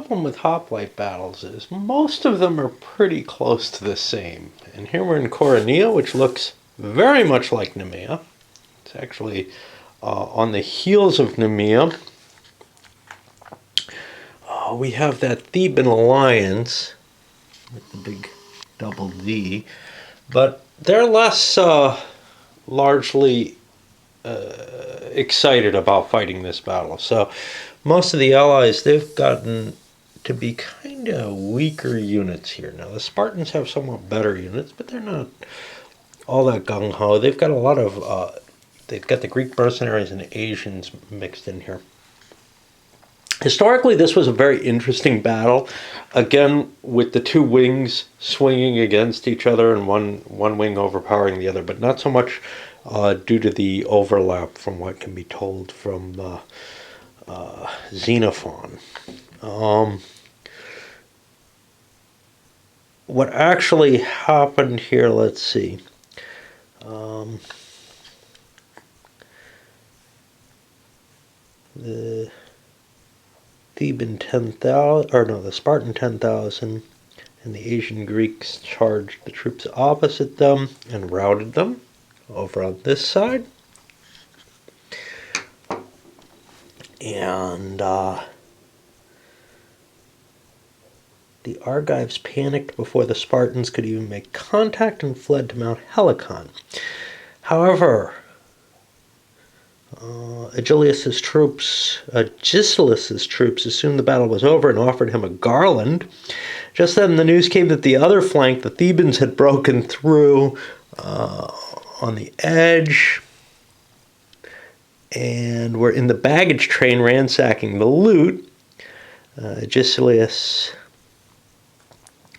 problem with hoplite battles is most of them are pretty close to the same. And here we're in Coronea, which looks very much like Nemea. It's actually on the heels of Nemea. We have that Theban alliance with the big double D, but they're less largely excited about fighting this battle. So most of the allies, they've gotten to be kind of weaker units here. Now the Spartans have somewhat better units, but they're not all that gung-ho. They've got a lot of, they've got the Greek mercenaries and the Asians mixed in here. Historically, this was a very interesting battle, again, with the two wings swinging against each other and one wing overpowering the other, but not so much due to the overlap from what can be told from Xenophon. What actually happened here, let's see. The Theban 10,000, or no, the Spartan 10,000, and the Asian Greeks charged the troops opposite them and routed them over on this side. And the Argives panicked before the Spartans could even make contact and fled to Mount Helicon. However, Agesilaus' troops assumed the battle was over and offered him a garland. Just then the news came that the other flank, the Thebans, had broken through on the edge and were in the baggage train ransacking the loot. Agesilaus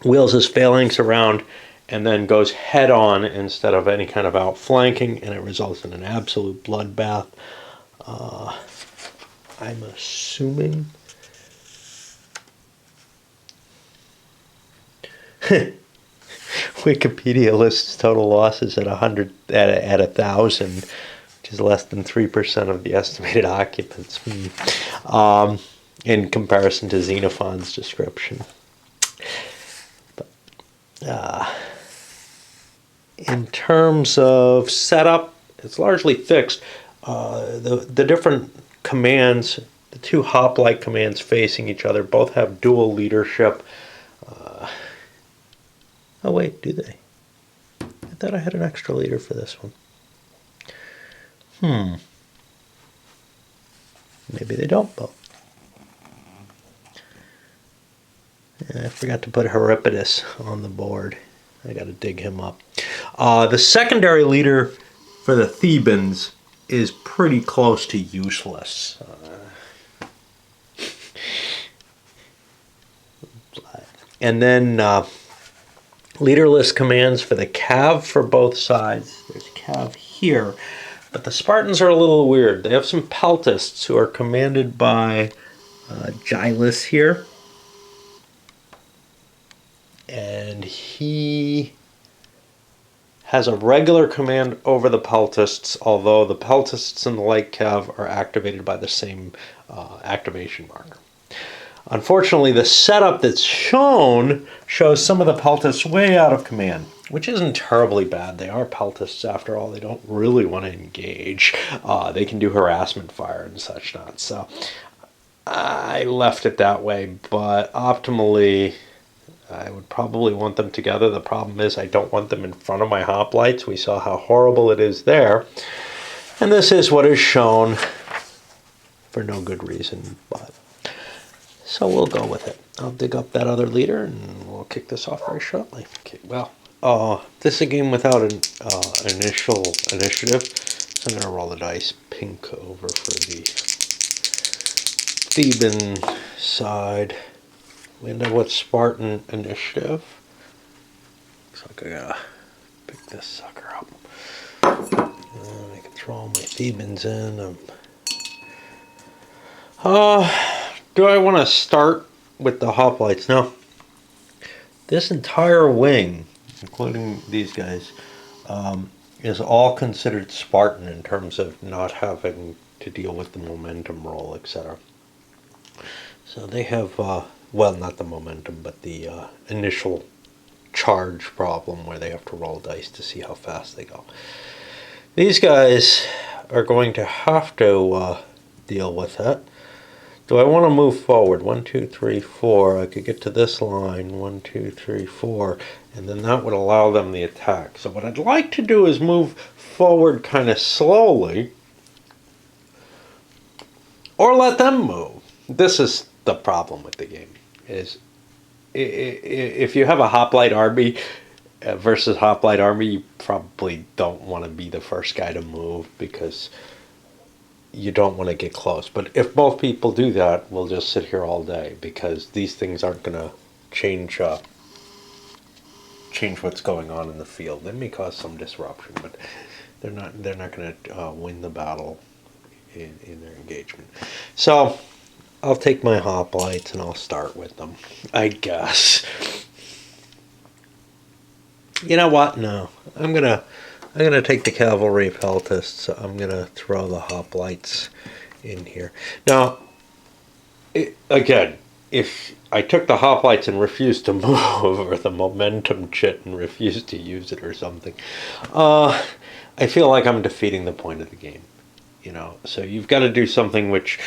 wheels his phalanx around and then goes head on instead of any kind of outflanking, and it results in an absolute bloodbath. I'm assuming Wikipedia lists total losses at 1,000, which is less than 3% of the estimated occupants, in comparison to Xenophon's description. In terms of setup, it's largely fixed. The different commands, the two hoplite commands facing each other, both have dual leadership. Oh wait, do they? I thought I had an extra leader for this one. Maybe they don't both. I forgot to put Euripides on the board. I got to dig him up. The secondary leader for the Thebans is pretty close to useless. And then leaderless commands for the cav for both sides. There's cav here. But the Spartans are a little weird. They have some peltasts who are commanded by Gilus here. And he has a regular command over the peltasts, although the peltasts and the light cav are activated by the same activation marker. Unfortunately, the setup that's shown shows some of the peltasts way out of command, which isn't terribly bad. They are peltasts after all. They don't really want to engage. They can do harassment fire and such not. So I left it that way, but optimally I would probably want them together. The problem is I don't want them in front of my hoplites. We saw how horrible it is there. And this is what is shown for no good reason, but so we'll go with it. I'll dig up that other leader and we'll kick this off very shortly. Okay, well, this is a game without an initial initiative, so I'm going to roll the dice. Pink over for the Theban side. We end up with Spartan initiative. Looks like I gotta pick this sucker up. I can throw all my Thebans in. Do I want to start with the hoplites? No. This entire wing, including these guys, is all considered Spartan in terms of not having to deal with the momentum roll, etc. So they have well, not the momentum, but the initial charge problem where they have to roll dice to see how fast they go. These guys are going to have to deal with it. Do I want to move forward? 1, 2, 3, 4. I could get to this line. 1, 2, 3, 4. And then that would allow them the attack. So what I'd like to do is move forward kind of slowly. Or let them move. This is the problem with the game. Is if you have a Hoplite army versus Hoplite army, you probably don't want to be the first guy to move because you don't want to get close. But if both people do that, we'll just sit here all day because these things aren't going to change what's going on in the field. They may cause some disruption, but they're not going to win the battle in their engagement. So I'll take my hoplites and I'll start with them, I guess. You know what? No, I'm gonna take the cavalry peltists. I'm gonna throw the hoplites in here. Now, again, if I took the hoplites and refused to move, or the momentum chit and refused to use it or something, I feel like I'm defeating the point of the game. You know, so you've got to do something which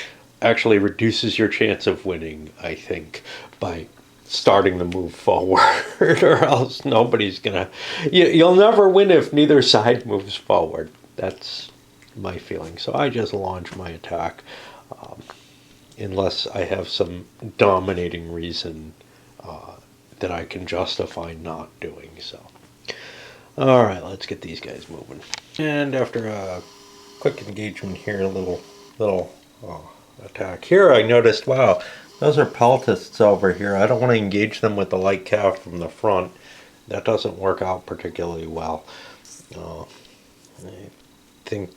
actually reduces your chance of winning, I think, by starting to move forward, or else nobody's gonna. You'll never win if neither side moves forward. That's my feeling. So I just launch my attack, unless I have some dominating reason that I can justify not doing so. All right, let's get these guys moving. And after a quick engagement here, a little attack here, I noticed, wow, those are peltists over here. I don't want to engage them with the light cav from the front. That doesn't work out particularly well. I think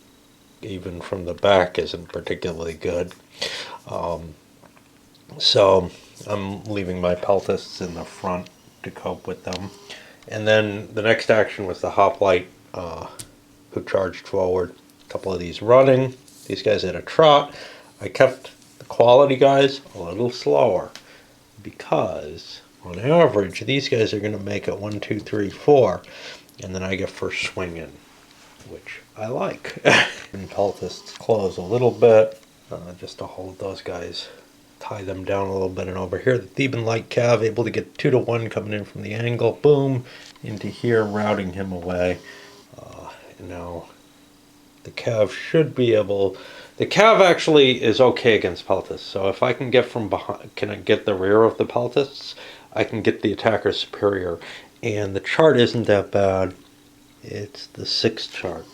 even from the back isn't particularly good. So I'm leaving my peltists in the front to cope with them. And then the next action was the hoplite who charged forward. A couple of these running. These guys at a trot. I kept the quality guys a little slower because on average these guys are going to make it 1, 2, 3, 4, and then I get first swing in, which I like. And peltists close a little bit just to hold those guys, tie them down a little bit. And over here the Theban light cav able to get 2 to 1 coming in from the angle, boom, into here, routing him away. And now the cav should be able. The cav actually is okay against peltists. So if I can get from behind, can I get the rear of the peltists? I can get the attacker superior, and the chart isn't that bad. It's the 6 chart,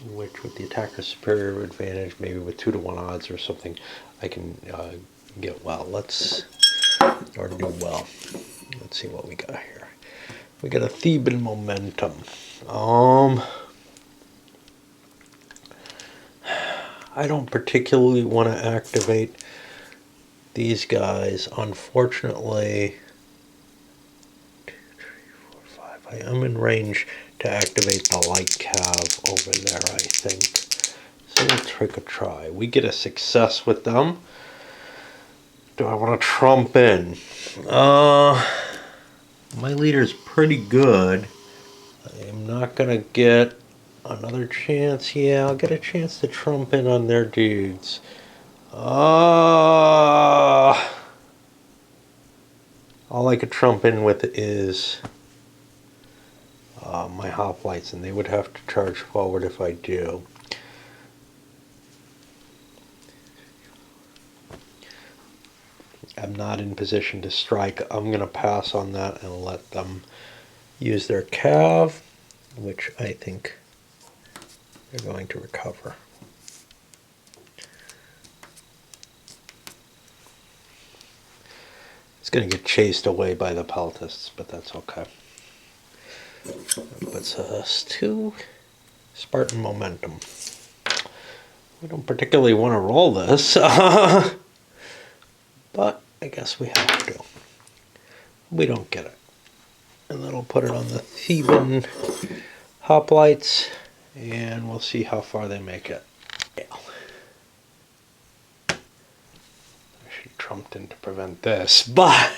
which with the attacker superior advantage, maybe with 2 to 1 odds or something, I can get well. Or do well. Let's see what we got here. We got a Theban momentum. I don't particularly want to activate these guys. Unfortunately, 2, 3, 4, 5. I am in range to activate the light cav over there, I think. So we'll take a try. We get a success with them. Do I want to trump in? My leader's pretty good. I'm not going to get another chance. Yeah, I'll get a chance to trump in on their dudes. All I could trump in with is my hoplites, and they would have to charge forward if I do. I'm not in position to strike. I'm going to pass on that and let them use their cav, which I think they're going to recover. It's going to get chased away by the peltists, but that's okay. That puts us to Spartan momentum. We don't particularly want to roll this, but I guess we have to. We don't get it. And that'll put it on the Theban hoplites, and we'll see how far they make it. Yeah. I should try trumped in to prevent this, but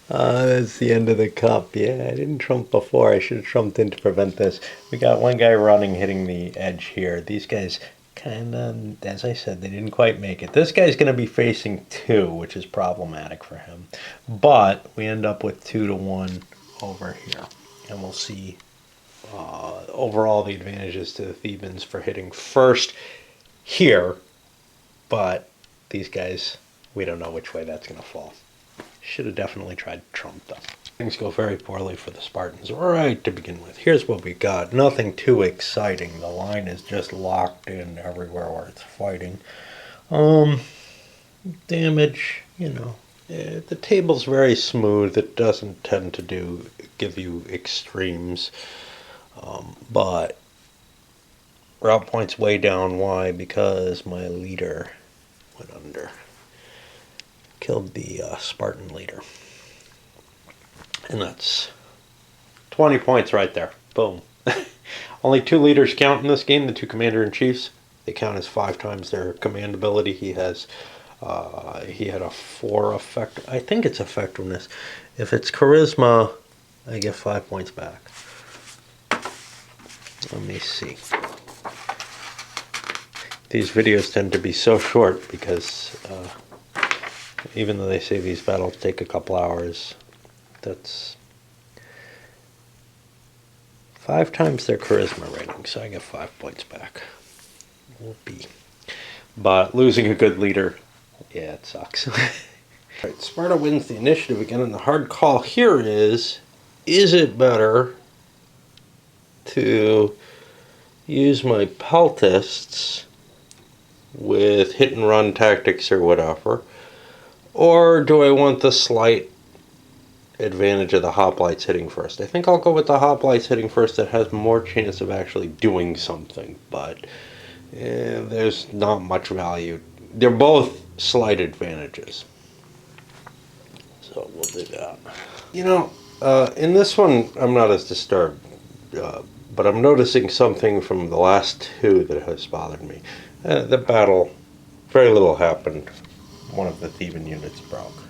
that's the end of the cup. Yeah, I didn't trump before. I should have trumped in to prevent this. We got one guy running, hitting the edge here. These guys kind of, as I said, they didn't quite make it. This guy's going to be facing 2, which is problematic for him. But we end up with 2-1 over here. And we'll see overall the advantages to the Thebans for hitting first here. But these guys, we don't know which way that's going to fall. Should have definitely tried Trump though. Things go very poorly for the Spartans right to begin with. Here's what we got. Nothing too exciting. The line is just locked in everywhere where it's fighting. Damage, the table's very smooth. It doesn't tend to give you extremes. But route point's way down. Why? Because my leader went under. Killed the Spartan leader. And that's 20 points right there. Boom. Only 2 leaders count in this game, the 2 commander-in-chiefs. They count as 5 times their command ability. He had a 4 effect. I think it's effectiveness. If it's charisma, I get 5 points back. Let me see. These videos tend to be so short because even though they say these battles take a couple hours, that's 5 times their charisma rating, so I get 5 points back. Whoopee. But losing a good leader, yeah, it sucks. Right, Sparta wins the initiative again, and the hard call here is it better to use my peltists with hit and run tactics or whatever, or do I want the slight advantage of the hoplites hitting first? I think I'll go with the hoplites hitting first. That has more chance of actually doing something, but there's not much value. They're both slight advantages, so we'll do that. In this one I'm not as disturbed, but I'm noticing something from the last 2 that has bothered me. The battle, very little happened. One of the Theban units broke.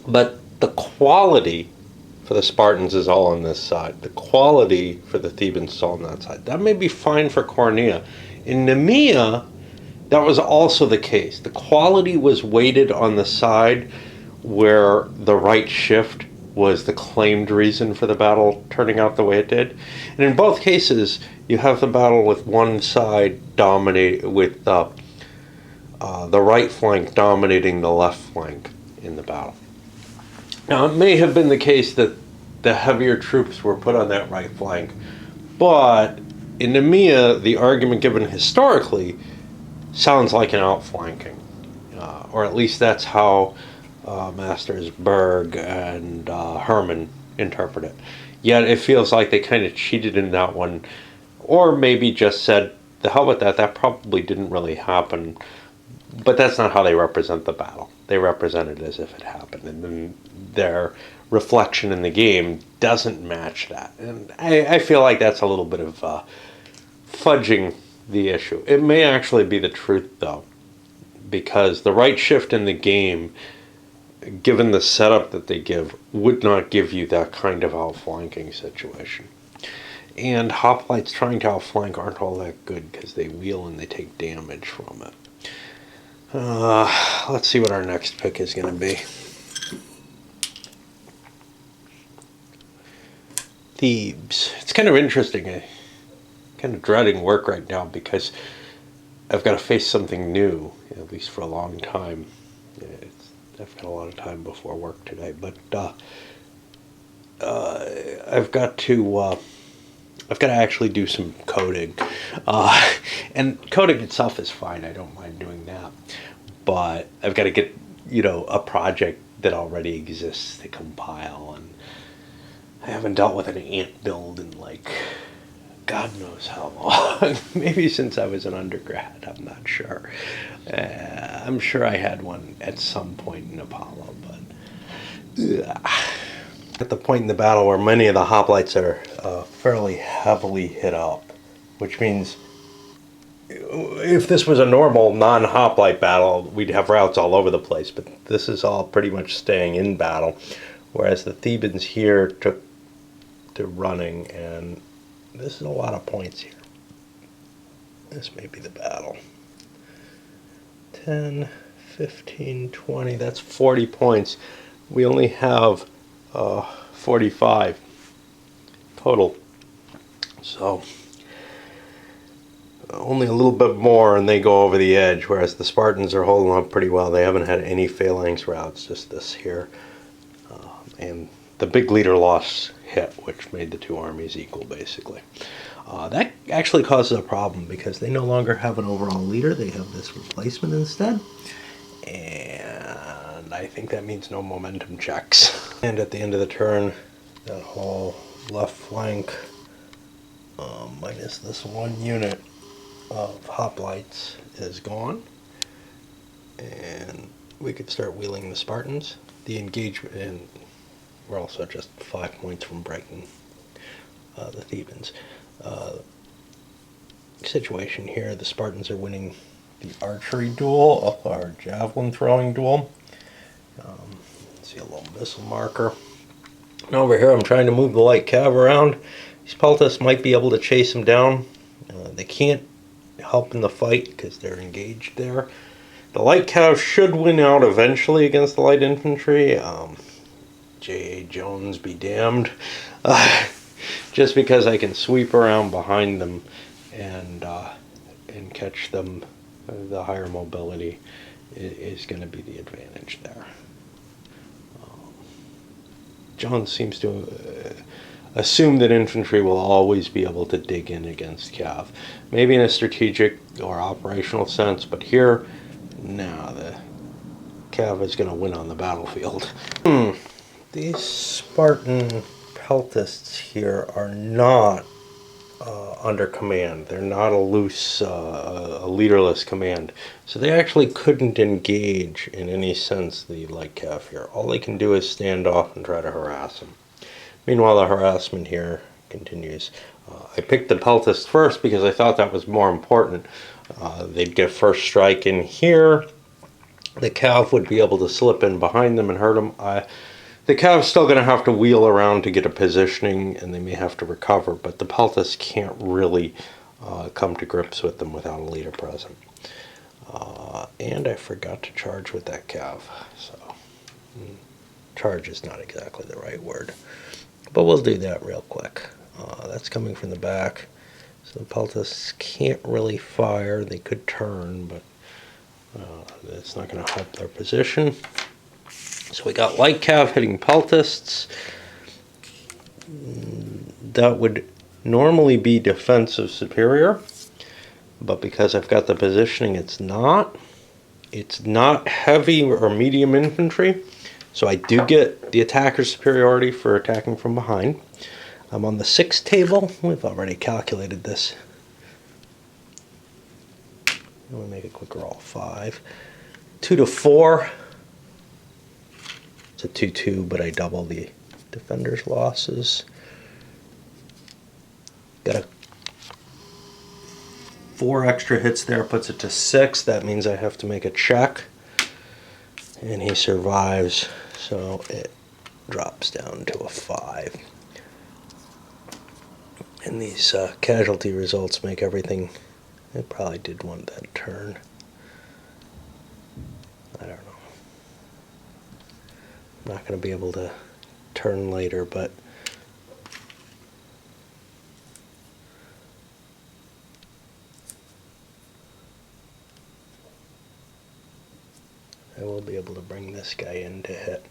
But the quality for the Spartans is all on this side. The quality for the Thebans is all on that side. That may be fine for Coronea. In Nemea, that was also the case. The quality was weighted on the side where the right shift was the claimed reason for the battle turning out the way it did. And in both cases, you have the battle with one side dominate, with the right flank dominating the left flank in the battle. Now, it may have been the case that the heavier troops were put on that right flank, but in Nemea, the argument given historically sounds like an outflanking, or at least that's how Masters Berg and Herman interpret it. Yet it feels like they kind of cheated in that one, or maybe just said, the hell with that, that probably didn't really happen. But that's not how they represent the battle. They represent it as if it happened, and then their reflection in the game doesn't match that. And I feel like that's a little bit of fudging the issue. It may actually be the truth, though, because the right shift in the game, given the setup that they give, would not give you that kind of outflanking situation. And hoplites trying to outflank aren't all that good because they wheel and they take damage from it. Let's see what our next pick is going to be. Thebes. It's kind of interesting. I'm kind of dreading work right now because I've got to face something new, at least for a long time. I've got a lot of time before work today, but I've got to actually do some coding, and coding itself is fine. I don't mind doing that, but I've got to get a project that already exists to compile, and I haven't dealt with an ant build in like God knows how long. Maybe since I was an undergrad. I'm not sure. I'm sure I had one at some point in Apollo, but at the point in the battle where many of the hoplites are fairly heavily hit up, which means if this was a normal non-hoplite battle, we'd have routes all over the place, but this is all pretty much staying in battle, whereas the Thebans here took to running, and this is a lot of points here. This may be the battle. 10, 15, 20, that's 40 points. We only have 45 total. So only a little bit more and they go over the edge, whereas the Spartans are holding up pretty well. They haven't had any phalanx routes, just this here. And the big leader loss hit, which made the two armies equal, basically. That actually causes a problem because they no longer have an overall leader. They have this replacement instead. And I think that means no momentum checks. And at the end of the turn, that whole left flank, minus this one unit of hoplites, is gone. And we could start wheeling the Spartans. The engagement, and we're also just 5 points from breaking the Thebans. Situation here, the Spartans are winning the archery duel, our javelin throwing duel. See a little missile marker. And over here I'm trying to move the light cav around. These Peltas might be able to chase them down. They can't help in the fight because they're engaged there. The light cav should win out eventually against the light infantry. J.A. Jones be damned. Just because I can sweep around behind them and catch them, the higher mobility is going to be the advantage there. Jones seems to assume that infantry will always be able to dig in against cav. Maybe in a strategic or operational sense, but here, no, the cav is going to win on the battlefield. These Spartan peltists here are not under command. They're not a loose, a leaderless command. So they actually couldn't engage in any sense the light cav here. All they can do is stand off and try to harass them. Meanwhile, the harassment here continues. I picked the peltists first because I thought that was more important. They'd get first strike in here. The cav would be able to slip in behind them and hurt them. The cav's still going to have to wheel around to get a positioning, and they may have to recover, but the peltists can't really come to grips with them without a leader present. And I forgot to charge with that cav, so charge is not exactly the right word. But we'll do that real quick. That's coming from the back, so the peltists can't really fire. They could turn, but it's not going to help their position. So we got light cav hitting peltists. That would normally be defensive superior, but because I've got the positioning, it's not. It's not heavy or medium infantry, so I do get the attacker's superiority for attacking from behind. I'm on the 6 table. We've already calculated this. Let me make a quick roll. 5. 2 to 4. It's a 2-2, but I double the defender's losses. Got a 4 extra hits there, puts it to 6. That means I have to make a check. And he survives, so it drops down to a 5. And these casualty results make everything... I probably did want that turn. I don't know. I'm not going to be able to turn later, but I will be able to bring this guy in to hit.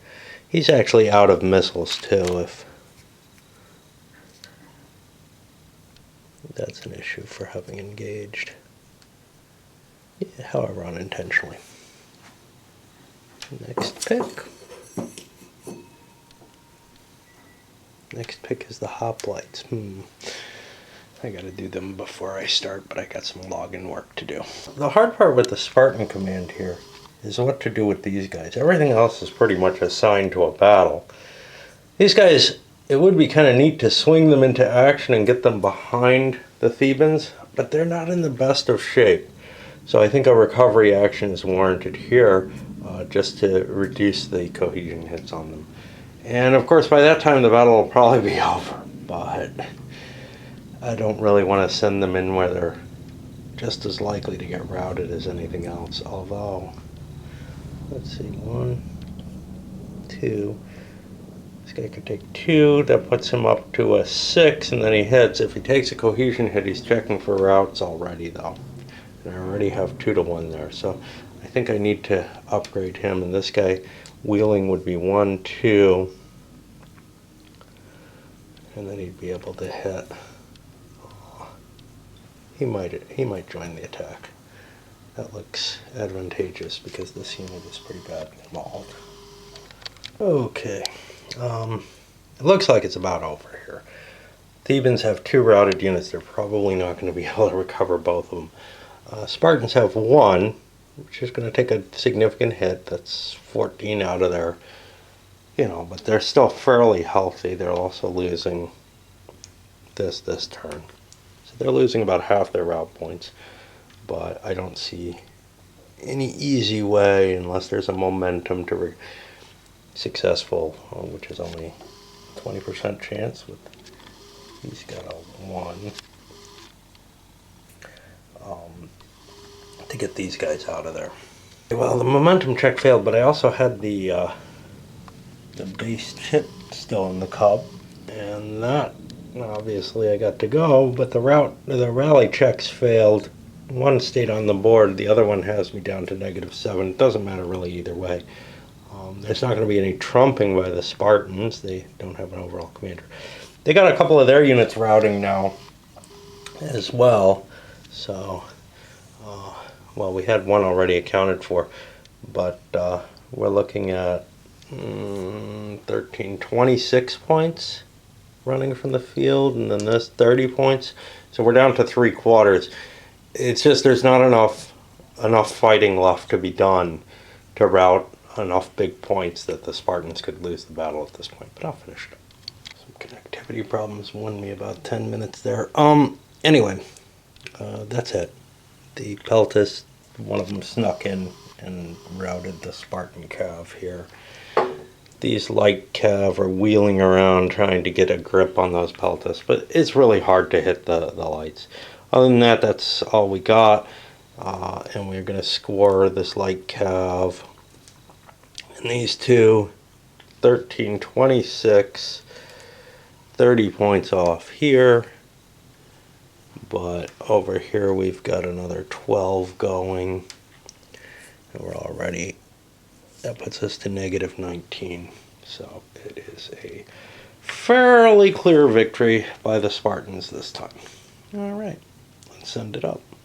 He's actually out of missiles too, if that's an issue for having engaged. Yeah, however, unintentionally. Next pick. Next pick is the hoplites. I gotta do them before I start, but I got some login work to do. The hard part with the Spartan command here is what to do with these guys. Everything else is pretty much assigned to a battle. These guys, it would be kind of neat to swing them into action and get them behind the Thebans, but they're not in the best of shape. So I think a recovery action is warranted here, just to reduce the cohesion hits on them. And of course by that time the battle will probably be over, but I don't really want to send them in where they're just as likely to get routed as anything else. Although, let's see, 1, 2. This guy could take 2. That puts him up to a 6, and then he hits. If he takes a cohesion hit, he's checking for routes already, though. And I already have 2 to 1 there. So I think I need to upgrade him. And this guy wheeling would be 1, 2. And then he'd be able to hit. He might join the attack. That looks advantageous because this unit is pretty bad involved. Okay, it looks like it's about over here. Thebans have 2 routed units. They're probably not going to be able to recover both of them. Spartans have 1, which is going to take a significant hit. That's 14 out of their, but they're still fairly healthy. They're also losing this turn. So they're losing about half their route points. But I don't see any easy way, unless there's a momentum to successful, which is only 20% chance. He's got a 1. To get these guys out of there. Well, the momentum check failed, but I also had the base chip still in the cup, and that obviously I got to go. But the rally checks failed. One stayed on the board, the other one has me down to -7. It doesn't matter really either way. There's not going to be any trumping by the Spartans. They don't have an overall commander. They got a couple of their units routing now as well. So, well, we had one already accounted for, but we're looking at 13, 26 points running from the field, and then this 30 points. So we're down to 3/4. It's just there's not enough fighting left to be done to route enough big points that the Spartans could lose the battle at this point. But I'll finish it up. Some connectivity problems won me about 10 minutes there. Anyway, that's it. The Peltas, one of them snuck in and routed the Spartan cav here. These light cav are wheeling around trying to get a grip on those Peltas, but it's really hard to hit the lights. Other than that, that's all we got. And we're going to score this light cav. And these two, 13, 26, 30 points off here. But over here we've got another 12 going. And we're already, that puts us to -19. So it is a fairly clear victory by the Spartans this time. All right, let's send it up.